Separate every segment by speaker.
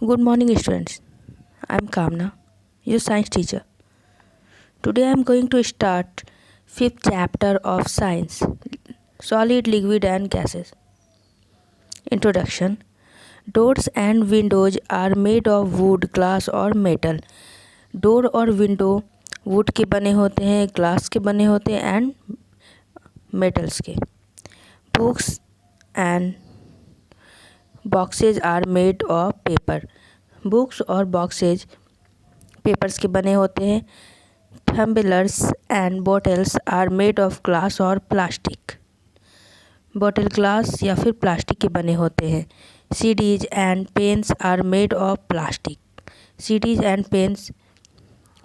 Speaker 1: Good morning, students. I'm Kamna, your science teacher. Today I'm going to start fifth chapter of science: solid, liquid, and gases. Introduction. Doors and windows are made of wood, glass और metal. Door और window wood के बने होते हैं, glass के बने होते हैं एंड मेटल्स के. Books and boxes are made of paper. Books और बॉक्सेज पेपर्स के बने होते हैं. Tumblers and bottles are made of glass और प्लास्टिक. बॉटल ग्लास या फिर प्लास्टिक के बने होते हैं. CDs and pens are made of plastic. CDs and pens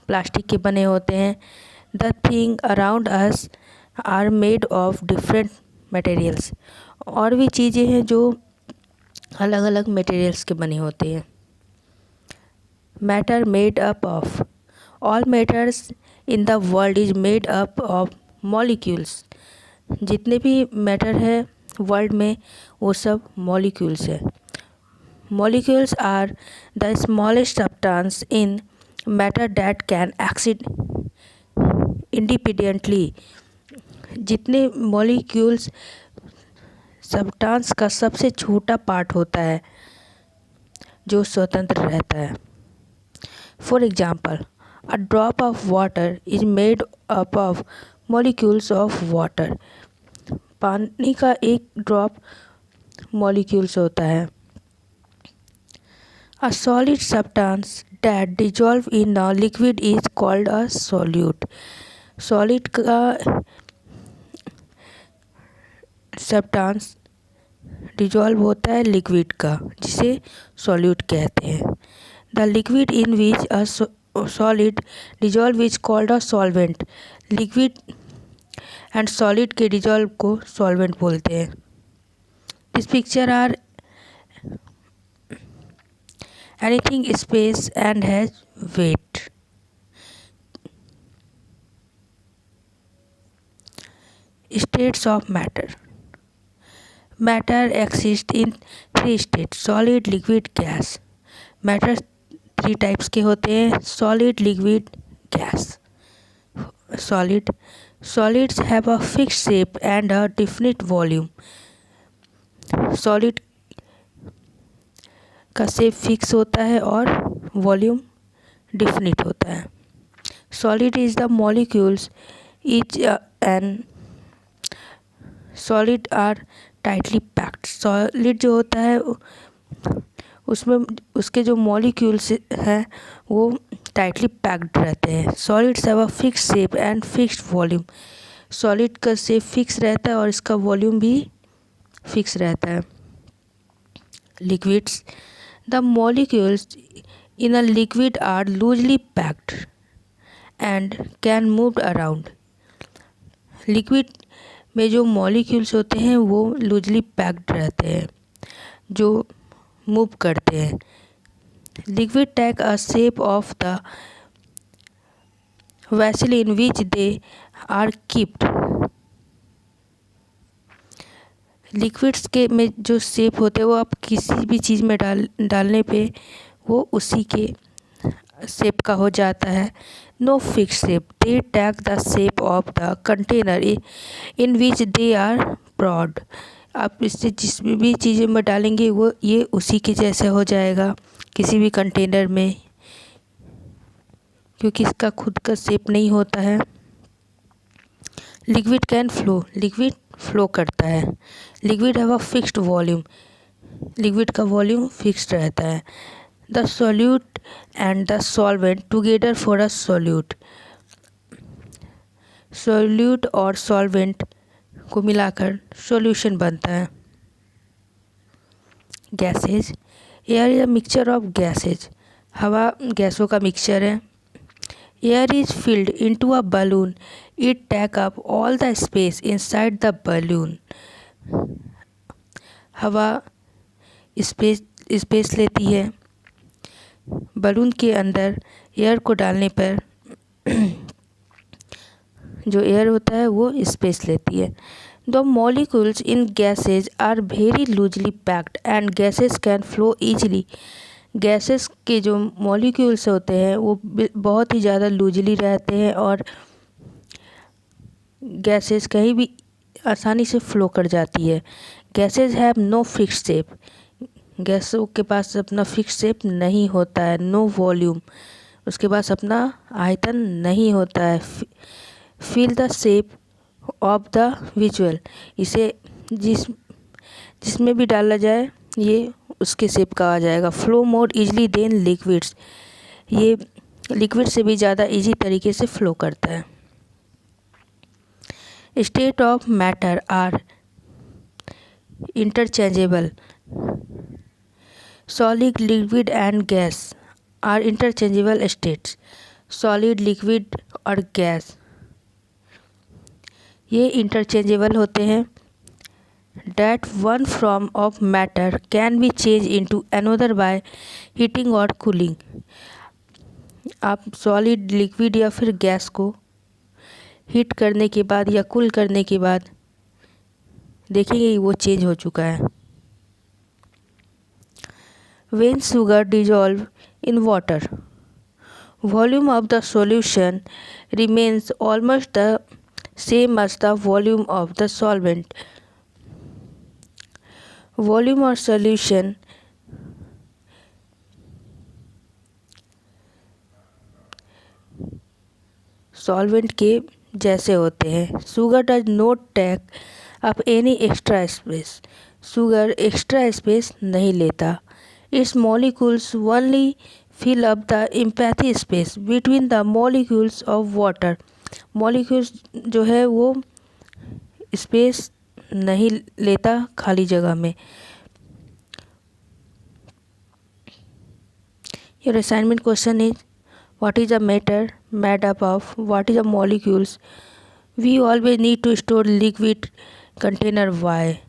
Speaker 1: plastic के बने होते हैं. The thing around us are made of different materials. और भी चीज़ें हैं जो अलग अलग मटेरियल्स के बने होते हैं. Matter made up of. All matters in the world is made up of molecules. जितने भी मैटर है वर्ल्ड में वो सब मॉलिक्यूल्स है. Molecules are the smallest substance in matter that can exist independently. जितने मॉलिक्यूल्स सब्सटेंस का सबसे छोटा पार्ट होता है जो स्वतंत्र रहता है. For example, a drop of water is made up of molecules of water. पानी का एक ड्रॉप मॉलिक्यूल्स होता है. A solid substance that dissolve in a liquid is called a solute. Solid का सब्सटेंस डिजॉल्व होता है लिक्विड का, जिसे सॉल्यूट कहते हैं. The liquid in which a solid dissolve is called a solvent. Liquid and solid के dissolve को solvent बोलते हैं. This picture are anything space and has weight. States of matter. Matter exist in three state: solid, liquid, gas. Matter three types के होते हैं: solid, liquid, gas. Solids have a fixed shape and a definite volume. Solid का shape fix होता है और volume definite होता है. Solid is the molecules each and solid are tightly packed. Solid जो होता है उसमें उसके जो मॉलिक्यूल्स हैं वो टाइटली पैक्ड रहते हैं. Solids have a fix shape and fixed volume. Solid का शेप फिक्स रहता है और इसका वॉल्यूम भी फिक्स रहता है. Liquids. The molecules in a liquid are loosely packed and can move around. Liquid में जो मॉलिक्यूल्स होते हैं वो लूजली पैक्ड रहते हैं जो मूव करते हैं. Liquid take a shape of the vessel in which they are keeped. Liquids के में जो शेप होते हैं वो आप किसी भी चीज़ में डालने पे वो उसी के शेप का हो जाता है. No fix shape. They take the shape of the container in which they are poured. आप इससे जिस भी चीज़ों में डालेंगे वो ये उसी के जैसे हो जाएगा किसी भी कंटेनर में, क्योंकि इसका खुद का शेप नहीं होता है. Liquid can flow. Liquid flow करता है. Liquid have a fixed volume. Liquid का वॉल्यूम फिक्स्ड रहता है. The solute and the solvent together for a solute. Solute और सॉल्वेंट को मिलाकर सॉल्यूशन बनता है. Gases. Air is a mixture of gases. हवा गैसों का मिक्सचर है. Air is filled into a balloon. It take up all the space inside the balloon. हवा स्पेस लेती है. बलून के अंदर एयर को डालने पर जो एयर होता है वो स्पेस लेती है. The molecules in gases are very loosely packed and gases can flow easily gases के जो मॉलिक्यूल्स होते हैं वो बहुत ही ज़्यादा लूजली रहते हैं और गैसेस कहीं भी आसानी से फ्लो कर जाती है। Gases have no fix shape, गैसों के पास अपना फिक्स शेप नहीं होता है। नो वॉल्यूम, उसके पास अपना आयतन नहीं होता है। Feel the shape of the visual, इसे जिसमें भी डाला जाए ये उसके शेप का आ जाएगा। Flow more easily than liquids, ये लिक्विड से भी ज़्यादा इजी तरीके से फ्लो करता है। State of matter are interchangeable, solid, liquid and gas are interchangeable states. Solid, liquid और गैस ये इंटरचेंजेबल होते हैं। That one form of matter can be changed into another by heating or cooling. आप solid, liquid या फिर gas को heat करने के बाद या कूल करने के बाद देखेंगे कि वो चेंज हो चुका है। When sugar dissolve in water, volume of the solution remains almost the same as the volume of the solvent. Volume और सॉल्यूशन सॉल्वेंट के जैसे होते हैं। Sugar does not take up any extra space, sugar extra space नहीं लेता। Its molecules only fill up the empty space between the molecules of water, molecules जो है वो स्पेस नहीं लेता खाली जगह में। Your assignment question is, what is a matter made up of? What is a molecules? We always need to store liquid container. Why?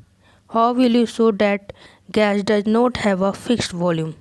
Speaker 1: How will you show that gas does not have a fixed volume?